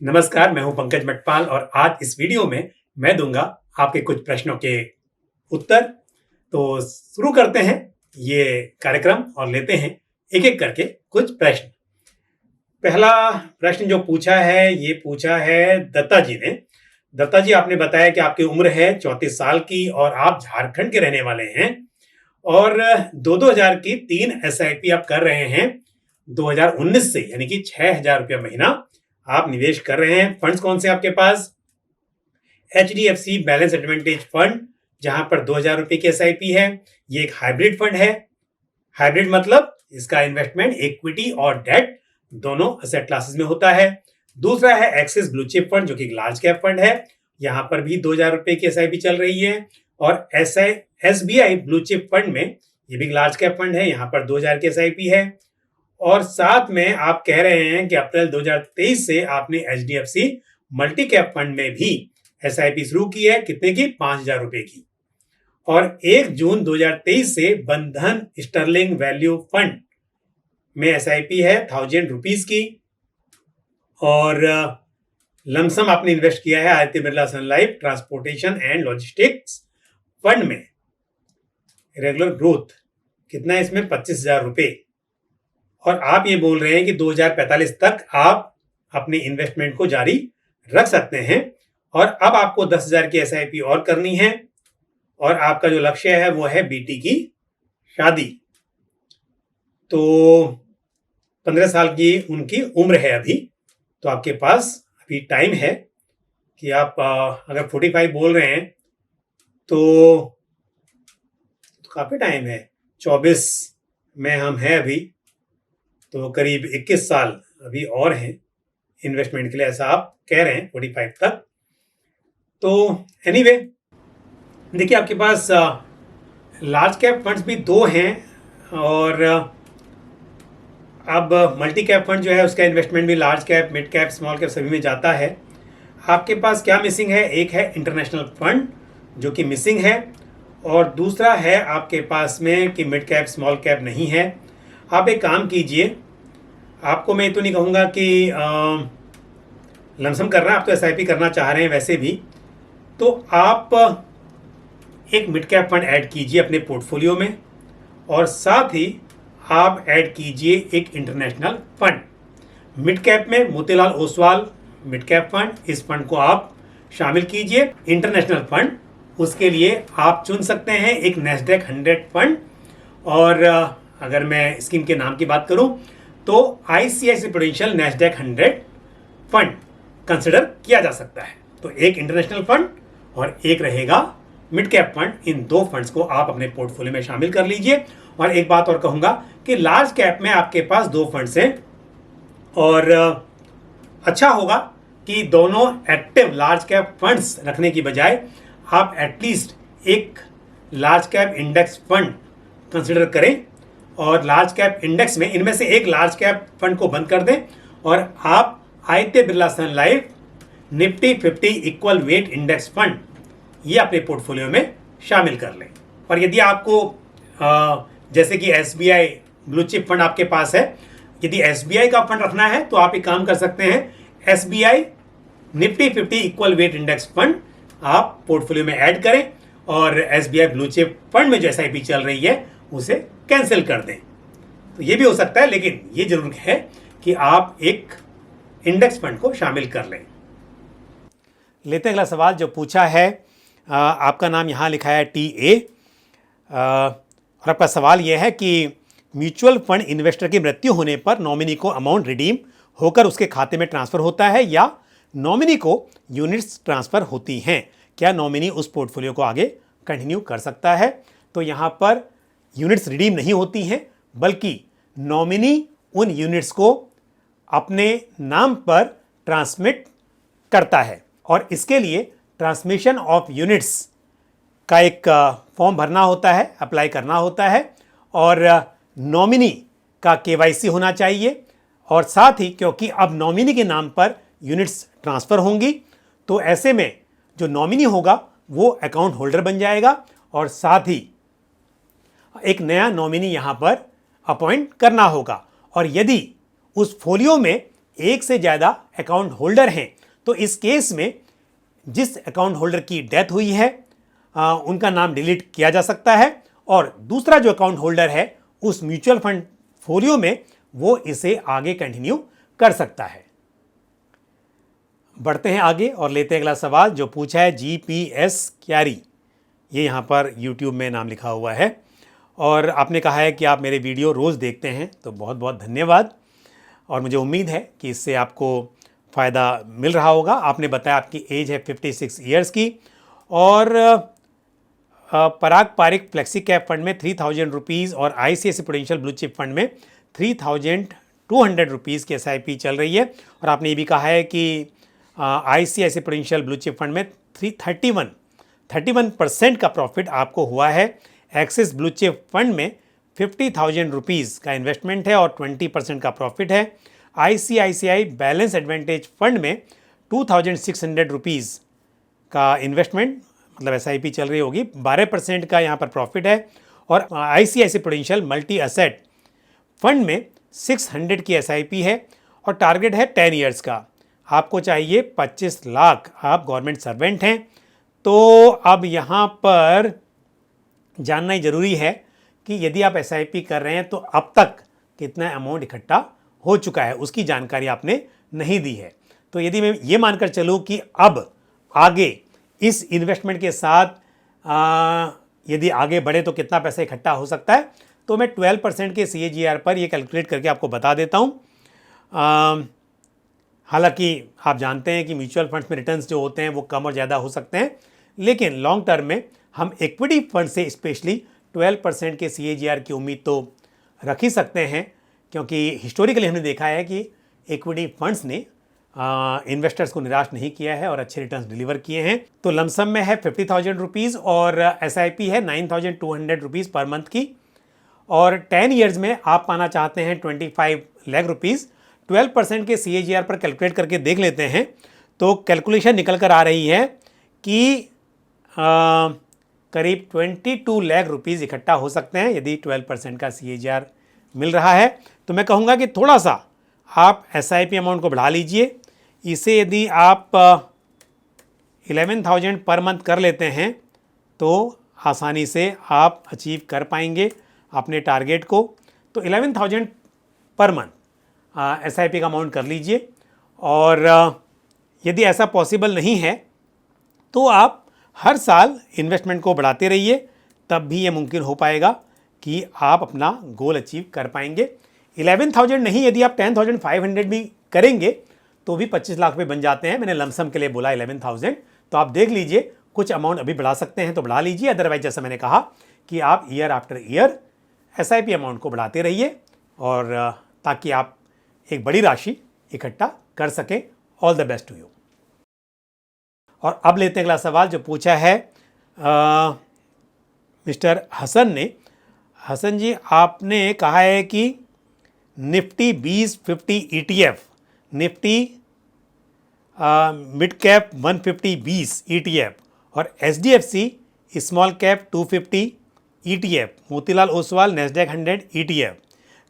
नमस्कार, मैं हूं पंकज मटपाल और आज इस वीडियो में मैं दूंगा आपके कुछ प्रश्नों के उत्तर। तो शुरू करते हैं ये कार्यक्रम और लेते हैं एक एक करके कुछ प्रश्न। पहला प्रश्न जो पूछा है ये पूछा है दत्ता जी ने। दत्ता जी, आपने बताया कि आपकी उम्र है 34 साल की और आप झारखंड के रहने वाले हैं और 2-2 हजार की 3 SIP आप कर रहे हैं 2019 से, यानी कि 6,000 रुपया महीना आप निवेश कर रहे हैं। फंड्स कौन से आपके पास? HDFC बैलेंस एडवांटेज फंड, जहां पर 2,000 रुपए की SIP है। ये एक हाइब्रिड फंड है। हाइब्रिड मतलब इसका इन्वेस्टमेंट इक्विटी और डेट दोनों असेट क्लासेस में होता है। दूसरा है एक्सिस ब्लू चिप फंड, जो कि लार्ज कैप फंड है। यहां पर भी 2,000 रुपए की SIP चल रही है। और SBI ब्लू चिप फंड में, ये भी लार्ज कैप फंड है, यहां पर 2,000 की SIP है। और साथ में आप कह रहे हैं कि अप्रैल 2023 से आपने HDFC मल्टी कैप फंड में भी SIP शुरू की है। कितने की? 5,000 रुपए की। और 1 जून 2023 से बंधन स्टर्लिंग वैल्यू फंड में SIP है 1,000 रुपीज की। और लमसम आपने इन्वेस्ट किया है Aditya Birla Sun Life transportation and logistics fund में। रेगुलर ग्रोथ कितना है इसमें? 25,000 रुपए। और आप ये बोल रहे हैं कि 2045 तक आप अपने इन्वेस्टमेंट को जारी रख सकते हैं। और अब आपको 10,000 की SIP और करनी है। और आपका जो लक्ष्य है वो है बेटी की शादी। तो 15 साल की उनकी उम्र है अभी, तो आपके पास अभी टाइम है कि आप अगर 45 बोल रहे हैं तो काफी टाइम है। 24 में हम हैं अभी, तो करीब 21 साल अभी और हैं इन्वेस्टमेंट के लिए, ऐसा आप कह रहे हैं 45 तक। तो एनीवे, देखिए आपके पास लार्ज कैप फंड्स भी 2 हैं और अब मल्टी कैप फंड जो है उसका इन्वेस्टमेंट भी large cap, mid cap, small cap सभी में जाता है। आपके पास क्या मिसिंग है? एक है इंटरनेशनल फंड जो कि मिसिंग है, और दूसरा है आपके पास में कि मिड कैप स्मॉल कैप नहीं है। आप एक काम कीजिए, आपको मैं तो नहीं कहूँगा कि लमसम कर रहा है, आप तो SIP करना चाह रहे हैं वैसे भी, तो आप एक मिड कैप फंड ऐड कीजिए अपने पोर्टफोलियो में और साथ ही आप ऐड कीजिए एक इंटरनेशनल फंड। मिड कैप में Motilal Oswal mid cap fund, इस फंड को आप शामिल कीजिए। इंटरनेशनल फंड, उसके लिए आप चुन सकते हैं एक NASDAQ 100 फंड। और अगर मैं स्कीम के नाम की बात करूं तो ICICI prudential NASDAQ 100 fund consider किया जा सकता है। तो एक इंटरनेशनल फंड और एक रहेगा मिड कैप फंड। इन 2 फंड्स को आप अपने पोर्टफोलियो में शामिल कर लीजिए। और एक बात और कहूंगा कि लार्ज कैप में आपके पास 2 फंड्स हैं और अच्छा होगा कि दोनों एक्टिव लार्ज कैप फंड्स रखने की बजाय आप एटलीस्ट एक large cap index fund consider करें। और लार्ज कैप इंडेक्स में इनमें से एक लार्ज कैप फंड को बंद कर दें और आप Aditya Birla Sun Life Nifty 50 equal weight index fund ये अपने पोर्टफोलियो में शामिल कर लें। और यदि आपको जैसे कि SBI ब्लू चिप फंड आपके पास है, यदि SBI का फंड रखना है तो आप एक काम कर सकते हैं, SBI Nifty 50 equal weight index fund आप पोर्टफोलियो में ऐड करें और SBI ब्लू चिप फंड में जो SIP चल रही है उसे कैंसिल कर दें। तो ये भी हो सकता है, लेकिन ये जरूर है कि आप एक इंडेक्स फंड को शामिल कर लें। लेते हैं अगला सवाल जो पूछा है। आपका नाम यहाँ लिखा है TA और आपका सवाल यह है कि म्यूचुअल फंड इन्वेस्टर की मृत्यु होने पर नॉमिनी को अमाउंट रिडीम होकर उसके खाते में ट्रांसफर होता है या नॉमिनी को यूनिट्स ट्रांसफर होती हैं? क्या नॉमिनी उस पोर्टफोलियो को आगे कंटिन्यू कर सकता है? तो यहाँ पर यूनिट्स रिडीम नहीं होती हैं, बल्कि नॉमिनी उन यूनिट्स को अपने नाम पर ट्रांसमिट करता है और इसके लिए ट्रांसमिशन ऑफ यूनिट्स का एक फॉर्म भरना होता है, अप्लाई करना होता है और नॉमिनी का KYC होना चाहिए। और साथ ही क्योंकि अब नॉमिनी के नाम पर यूनिट्स ट्रांसफ़र होंगी तो ऐसे में जो नॉमिनी होगा वो अकाउंट होल्डर बन जाएगा और साथ ही एक नया नॉमिनी यहाँ पर अपॉइंट करना होगा। और यदि उस फोलियो में एक से ज़्यादा अकाउंट होल्डर हैं तो इस केस में जिस अकाउंट होल्डर की डेथ हुई है उनका नाम डिलीट किया जा सकता है और दूसरा जो अकाउंट होल्डर है उस म्यूचुअल फंड फोलियो में वो इसे आगे कंटिन्यू कर सकता है। बढ़ते हैं आगे और लेते हैं अगला सवाल जो पूछा है GPS क्यारी, ये यहाँ पर YouTube में नाम लिखा हुआ है और आपने कहा है कि आप मेरे वीडियो रोज़ देखते हैं, तो बहुत बहुत धन्यवाद और मुझे उम्मीद है कि इससे आपको फ़ायदा मिल रहा होगा। आपने बताया आपकी एज है 56 ईयर्स की और पराग पारिक फ्लेक्सी कैप फंड में 3000 रुपीज़ और ICICI prudential blue chip fund में 3200 रुपीज़ की SIP चल रही है और आपने ये भी कहा है कि ICICI prudential blue chip fund में 31% का प्रॉफिट आपको हुआ है। एक्सिस ब्लू चिप फंड में 50,000 रुपीज़ का इन्वेस्टमेंट है और 20% का प्रॉफिट है। ICICI बैलेंस एडवांटेज फंड में 2600 रुपीज़ का इन्वेस्टमेंट मतलब SIP चल रही होगी, 12% का यहाँ पर प्रॉफिट है और ICICI prudential multi asset fund में 600 की SIP है और टारगेट है 10 ईयर्स का। आपको चाहिए 25 लाख, आप गवर्नमेंट सर्वेंट हैं। तो अब यहाँ पर जानना ही ज़रूरी है कि यदि आप SIP कर रहे हैं तो अब तक कितना अमाउंट इकट्ठा हो चुका है उसकी जानकारी आपने नहीं दी है। तो यदि मैं ये मानकर चलूँ कि अब आगे इस इन्वेस्टमेंट के साथ यदि आगे बढ़े तो कितना पैसा इकट्ठा हो सकता है, तो मैं 12% के CAGR पर ये कैलकुलेट करके आपको बता देता हूँ। हालांकि आप जानते हैं कि म्यूचुअल फंड्स में रिटर्न्स जो होते हैं वो कम और ज़्यादा हो सकते हैं, लेकिन लॉन्ग टर्म में हम इक्विटी फंड से स्पेशली 12% के CAGR की उम्मीद तो रख ही सकते हैं, क्योंकि हिस्टोरिकली हमने देखा है कि इक्विटी फंड्स ने इन्वेस्टर्स को निराश नहीं किया है और अच्छे रिटर्न्स डिलीवर किए हैं। तो लमसम में है 50,000 रुपीज़ और SIP है 9,200 रुपीज़ पर मंथ की और 10 ईयर्स में आप पाना चाहते हैं 25 लाख रुपीज़। 12% के CAGR पर कैलकुलेट करके देख लेते हैं तो कैलकुलेशन निकल कर आ रही है कि करीब 22 लाख रुपीज़ इकट्ठा हो सकते हैं यदि 12% का CAGR मिल रहा है। तो मैं कहूँगा कि थोड़ा सा आप SIP अमाउंट को बढ़ा लीजिए। इसे यदि आप 11,000 पर मंथ कर लेते हैं तो आसानी से आप अचीव कर पाएंगे अपने टारगेट को। तो 11,000 पर मंथ SIP का अमाउंट कर लीजिए और यदि ऐसा पॉसिबल नहीं है तो आप हर साल इन्वेस्टमेंट को बढ़ाते रहिए, तब भी ये मुमकिन हो पाएगा कि आप अपना गोल अचीव कर पाएंगे। 11,000 नहीं, यदि आप 10,500 भी करेंगे तो भी 25 लाख पे बन जाते हैं। मैंने लमसम के लिए बोला 11,000, तो आप देख लीजिए कुछ अमाउंट अभी बढ़ा सकते हैं तो बढ़ा लीजिए, अदरवाइज जैसा मैंने कहा कि आप year after year SIP amount को बढ़ाते रहिए और ताकि आप एक बड़ी राशि इकट्ठा कर सकें। All the best to you. और अब लेते हैं अगला सवाल जो पूछा है मिस्टर हसन ने। हसन जी, आपने कहा है कि Nifty 2050 ETF, Nifty mid cap 150-20 ETF और HDFC small cap 250 ETF, Motilal Oswal Nasdaq 100 ETF,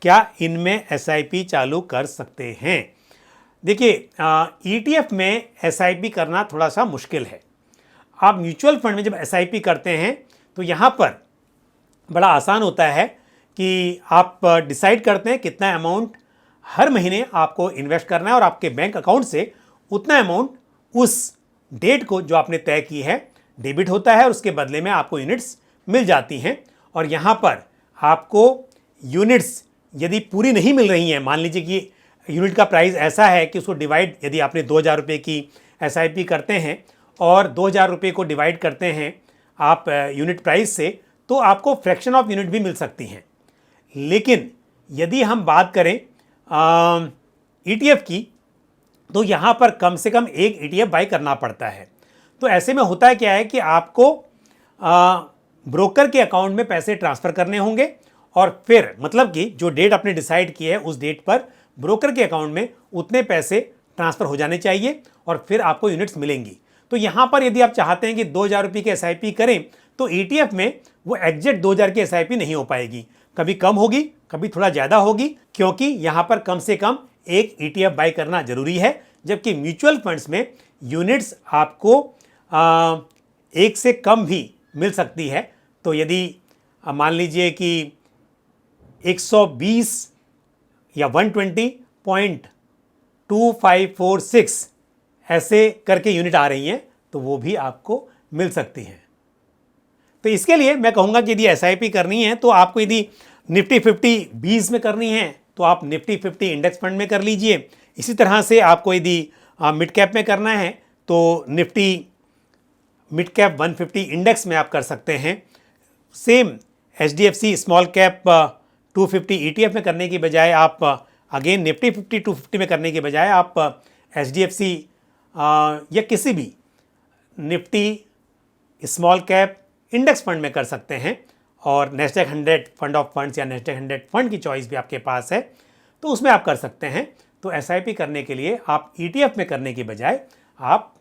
क्या इनमें SIP चालू कर सकते हैं? देखिए, ETF में SIP करना थोड़ा सा मुश्किल है। आप म्यूचुअल फंड में जब SIP करते हैं तो यहाँ पर बड़ा आसान होता है कि आप डिसाइड करते हैं कितना अमाउंट हर महीने आपको इन्वेस्ट करना है और आपके बैंक अकाउंट से उतना अमाउंट उस डेट को जो आपने तय की है डेबिट होता है और उसके बदले में आपको यूनिट्स मिल जाती हैं। और यहाँ पर आपको यूनिट्स यदि पूरी नहीं मिल रही हैं, मान लीजिए कि यूनिट का प्राइस ऐसा है कि उसको डिवाइड, यदि आपने 2,000 रुपये की SIP करते हैं और 2,000 रुपये को डिवाइड करते हैं आप यूनिट प्राइस से, तो आपको फ्रैक्शन ऑफ यूनिट भी मिल सकती हैं। लेकिन यदि हम बात करें ETF की, तो यहाँ पर कम से कम एक ETF बाई करना पड़ता है। तो ऐसे में होता है क्या है कि आपको ब्रोकर के अकाउंट में पैसे ट्रांसफ़र करने होंगे और फिर मतलब कि जो डेट आपने डिसाइड की है उस डेट पर ब्रोकर के अकाउंट में उतने पैसे ट्रांसफ़र हो जाने चाहिए और फिर आपको यूनिट्स मिलेंगी। तो यहाँ पर यदि आप चाहते हैं कि 2,000 रुपये की SIP करें तो ETF में वो एग्जैक्ट 2,000 की SIP नहीं हो पाएगी, कभी कम होगी, कभी थोड़ा ज़्यादा होगी, क्योंकि यहाँ पर कम से कम एक ETF बाय करना जरूरी है, जबकि म्यूचुअल फंड्स में यूनिट्स आपको एक से कम भी मिल सकती है। तो यदि मान लीजिए कि 120 या 120.2546 ऐसे करके यूनिट आ रही हैं तो वो भी आपको मिल सकती हैं। तो इसके लिए मैं कहूँगा कि यदि SIP करनी है तो आपको यदि निफ्टी 50 20 में करनी है तो आप निफ्टी 50 इंडेक्स फंड में कर लीजिए। इसी तरह से आपको यदि मिड कैप में करना है तो निफ्टी मिड कैप 150 इंडेक्स में आप कर सकते हैं। Same HDFC small cap 250 ETF में करने की बजाय आप अगेन निफ्टी 50 250 में करने के बजाय आप HDFC या किसी भी Nifty small cap index fund में कर सकते हैं। और नेस्डैक 100 फंड ऑफ फंड्स या नेस्डैक 100 फंड की चॉइस भी आपके पास है तो उसमें आप कर सकते हैं। तो SIP करने के लिए आप ETF में करने की बजाय आप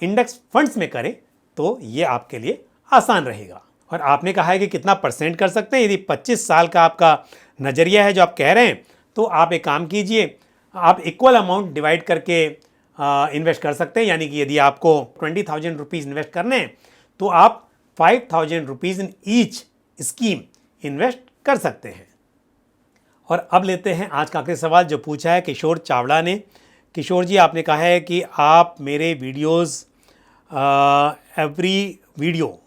इंडेक्स फंड्स में करें तो ये आपके लिए आसान रहेगा। और आपने कहा है कि कितना परसेंट कर सकते हैं, यदि 25 साल का आपका नज़रिया है जो आप कह रहे हैं तो आप एक काम कीजिए, आप इक्वल अमाउंट डिवाइड करके इन्वेस्ट कर सकते हैं। यानी कि यदि आपको 20,000 रुपीज़ इन्वेस्ट करने हैं तो आप 5,000 rupees in each scheme invest कर सकते हैं। और अब लेते हैं आज का आखिरी सवाल जो पूछा है किशोर चावड़ा ने। किशोर जी, आपने कहा है कि आप मेरे वीडियोस एवरी वीडियो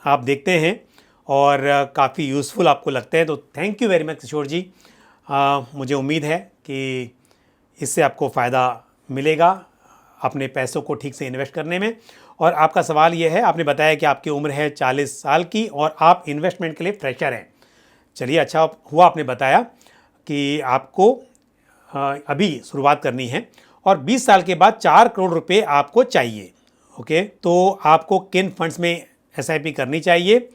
आप देखते हैं और काफ़ी यूज़फुल आपको लगते हैं, तो थैंक यू वेरी मच किशोर जी। मुझे उम्मीद है कि इससे आपको फ़ायदा मिलेगा अपने पैसों को ठीक से इन्वेस्ट करने में। और आपका सवाल ये है, आपने बताया कि आपकी उम्र है 40 साल की और आप इन्वेस्टमेंट के लिए फ्रेशर हैं। चलिए, अच्छा हुआ आपने बताया कि आपको अभी शुरुआत करनी है और 20 साल के बाद 4 करोड़ रुपए आपको चाहिए। ओके, तो आपको किन फंड्स में SIP करनी चाहिए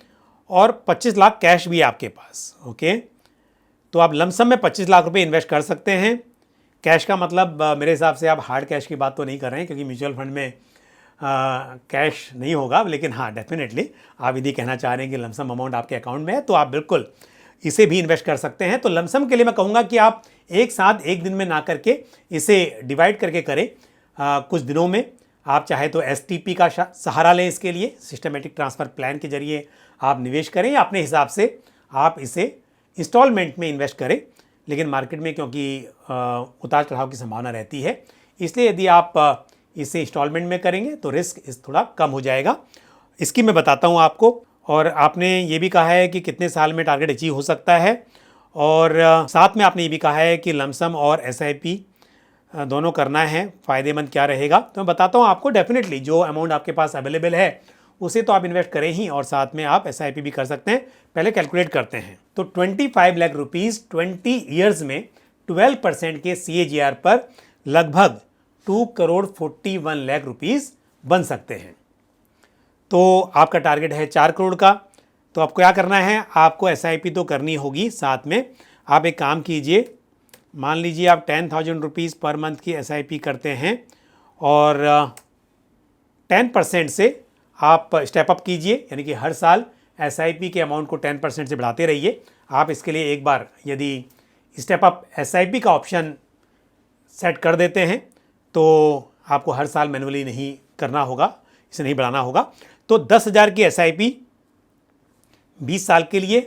और 25 लाख कैश भी है आपके पास। ओके, तो आप लमसम में 25 लाख रुपए इन्वेस्ट कर सकते हैं। कैश का मतलब मेरे हिसाब से आप हार्ड कैश की बात तो नहीं कर रहे हैं, क्योंकि म्यूचुअल फंड में कैश नहीं होगा, लेकिन हाँ डेफिनेटली आप यदि कहना चाह रहे हैं कि लमसम अमाउंट आपके अकाउंट में है तो आप बिल्कुल इसे भी इन्वेस्ट कर सकते हैं। तो लमसम के लिए मैं कहूँगा कि आप एक साथ एक दिन में ना करके इसे डिवाइड करके करें। कुछ दिनों में आप चाहे तो STP का सहारा लें, इसके लिए सिस्टमेटिक ट्रांसफ़र प्लान के जरिए आप निवेश करें या अपने हिसाब से आप इसे इंस्टॉलमेंट में इन्वेस्ट करें। लेकिन मार्केट में क्योंकि उतार चढ़ाव की संभावना रहती है, इसलिए यदि आप इसे इंस्टॉलमेंट में करेंगे तो रिस्क इस थोड़ा कम हो जाएगा। इसकी मैं बताता हूँ आपको। और आपने ये भी कहा है कि कितने साल में टारगेट अचीव हो सकता है, और साथ में आपने ये भी कहा है कि लमसम और SIP दोनों करना है, फ़ायदेमंद क्या रहेगा। तो मैं बताता हूँ आपको। डेफिनेटली जो अमाउंट आपके पास अवेलेबल है उसे तो आप इन्वेस्ट करें ही, और साथ में आप SIP भी कर सकते हैं। पहले कैलकुलेट करते हैं। तो 25 लाख रुपीज़ 20 ईयर्स में 12% के CAGR पर लगभग 2 करोड़ 41 लाख रुपीज़ बन सकते हैं। तो आपका टारगेट है 4 करोड़ का। तो आपको क्या करना है, आपको SIP तो करनी होगी, साथ में आप एक काम कीजिए। मान लीजिए आप 10,000 रुपीज़ पर मंथ की SIP करते हैं और 10% से आप स्टेप अप कीजिए, यानी कि हर साल SIP के अमाउंट को 10% से बढ़ाते रहिए। आप इसके लिए एक बार यदि स्टेप अप SIP का ऑप्शन सेट कर देते हैं तो आपको हर साल मैनुअली नहीं करना होगा, इसे नहीं बढ़ाना होगा। तो 10,000 की SIP 20 साल के लिए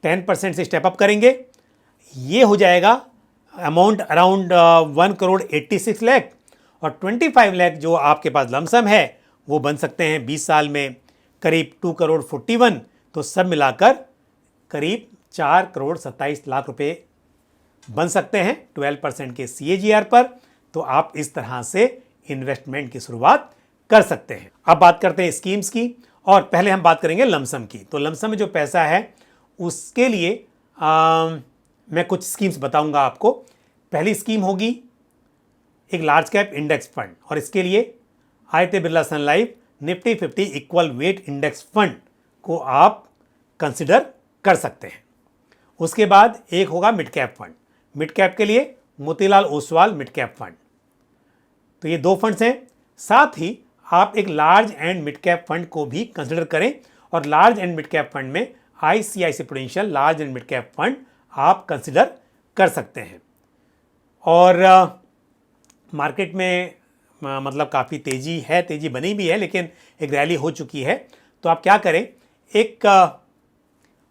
10% से स्टेप अप करेंगे, ये हो जाएगा अमाउंट अराउंड 1 करोड़ 86 लाख। और 25 लाख जो आपके पास लमसम है वो बन सकते हैं 20 साल में करीब 2 करोड़ 41। तो सब मिलाकर करीब 4 करोड़ 27 लाख रुपए बन सकते हैं 12% के CAGR पर। तो आप इस तरह से इन्वेस्टमेंट की शुरुआत कर सकते हैं। अब बात करते हैं स्कीम्स की, और पहले हम बात करेंगे लमसम की। तो लमसम में जो पैसा है उसके लिए मैं कुछ स्कीम्स बताऊंगा आपको। पहली स्कीम होगी एक लार्ज कैप इंडेक्स फंड, और इसके लिए Aditya Birla Sun Life Nifty 50 equal weight index fund को आप कंसिडर कर सकते हैं। उसके बाद एक होगा mid cap fund. Mid cap के लिए Motilal Oswal mid cap fund. तो ये 2 फंड्स हैं। साथ ही आप एक large and mid cap fund को भी कंसिडर करें, और large and mid cap fund में ICICI prudential large and mid cap fund आप कंसिडर कर सकते हैं। और मार्केट में मतलब काफ़ी तेज़ी है, तेज़ी बनी भी है, लेकिन एक रैली हो चुकी है। तो आप क्या करें, एक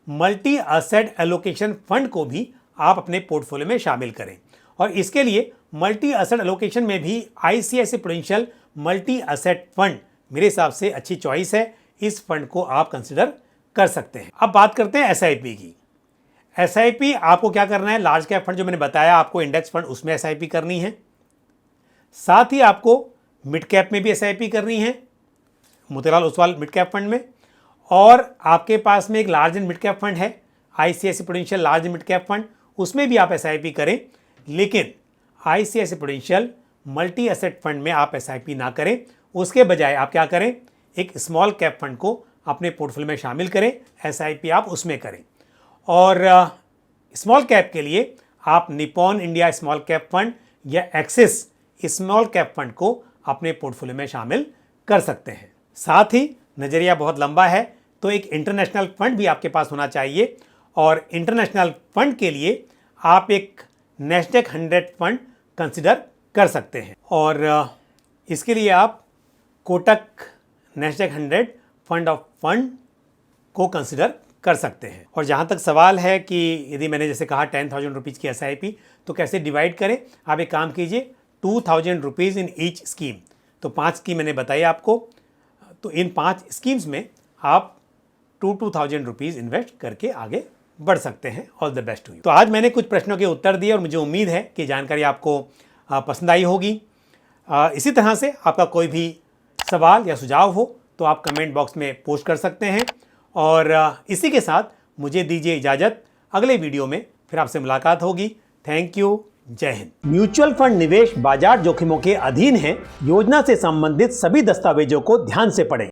मल्टी असेट एलोकेशन फंड को भी आप अपने पोर्टफोलियो में शामिल करें। और इसके लिए मल्टी असेट एलोकेशन में भी ICICI prudential multi asset fund मेरे हिसाब से अच्छी चॉइस है। इस फंड को आप कंसिडर कर सकते हैं। अब बात करते हैं SIP की। SIP आपको क्या करना है, लार्ज कैप फंड जो मैंने बताया आपको, इंडेक्स फंड, उसमें SIP करनी है। साथ ही आपको मिड कैप में भी SIP करनी है, Motilal Oswal mid cap fund में। और आपके पास में एक large and mid cap fund है, ICICI prudential large and mid cap fund, उसमें भी आप SIP करें। लेकिन ICICI prudential multi asset fund में आप SIP ना करें, उसके बजाय आप क्या करें, एक स्मॉल कैप फंड को अपने पोर्टफोलियो में शामिल करें, SIP आप उसमें करें। और स्मॉल कैप के लिए आप Nippon India small cap fund या एक्सिस स्मॉल कैप फंड को अपने पोर्टफोलियो में शामिल कर सकते हैं। साथ ही नज़रिया बहुत लंबा है तो एक इंटरनेशनल फंड भी आपके पास होना चाहिए। और इंटरनेशनल फंड के लिए आप एक नैस्डैक 100 फंड कंसिडर कर सकते हैं। और इसके लिए आप Kotak Nasdaq 100 fund of fund को कंसिडर कर सकते हैं। और जहाँ तक सवाल है कि यदि मैंने जैसे कहा 10,000 रुपीज़ की SIP तो कैसे डिवाइड करें, आप एक काम कीजिए, 2,000 रुपीज़ इन ईच स्कीम। तो 5 स्कीम मैंने बताई आपको, तो इन 5 स्कीम्स में आप 2,000 रुपीज़ इन्वेस्ट करके आगे बढ़ सकते हैं। All the best to you. तो आज मैंने कुछ प्रश्नों के उत्तर दिए और मुझे उम्मीद है कि जानकारी आपको पसंद आई होगी। इसी तरह से आपका कोई भी सवाल या सुझाव हो तो आप कमेंट बॉक्स में पोस्ट कर सकते हैं। और इसी के साथ मुझे दीजिए इजाज़त, अगले वीडियो में फिर आपसे मुलाकात होगी। थैंक यू, जय हिंद। म्यूचुअल फंड निवेश बाजार जोखिमों के अधीन है। योजना से संबंधित सभी दस्तावेजों को ध्यान से पढ़ें।